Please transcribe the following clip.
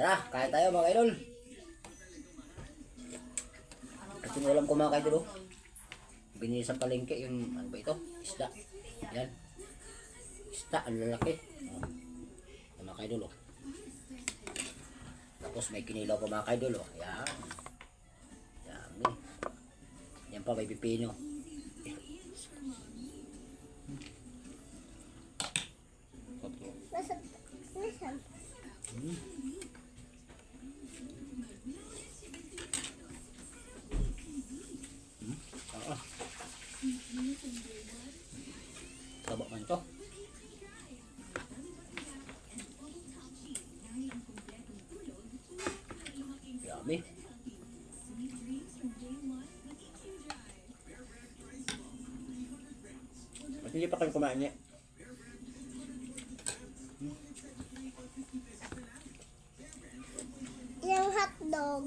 Tara, kain tayo mga kaidol. At yung ulam ko mga kaidol, oh. Binili sa palengke yung ano ba ito? Isda. Yan. Isda, ang lalaki. Oh. Yan, mga kaidol, oh. Tapos may kinilaw pa mga kaidol, oh. Yan. Yan. Yan pa may pipino. Taba man ito. Yummy. Ba't hindi pa kayo kumain niya? Yung hotdog.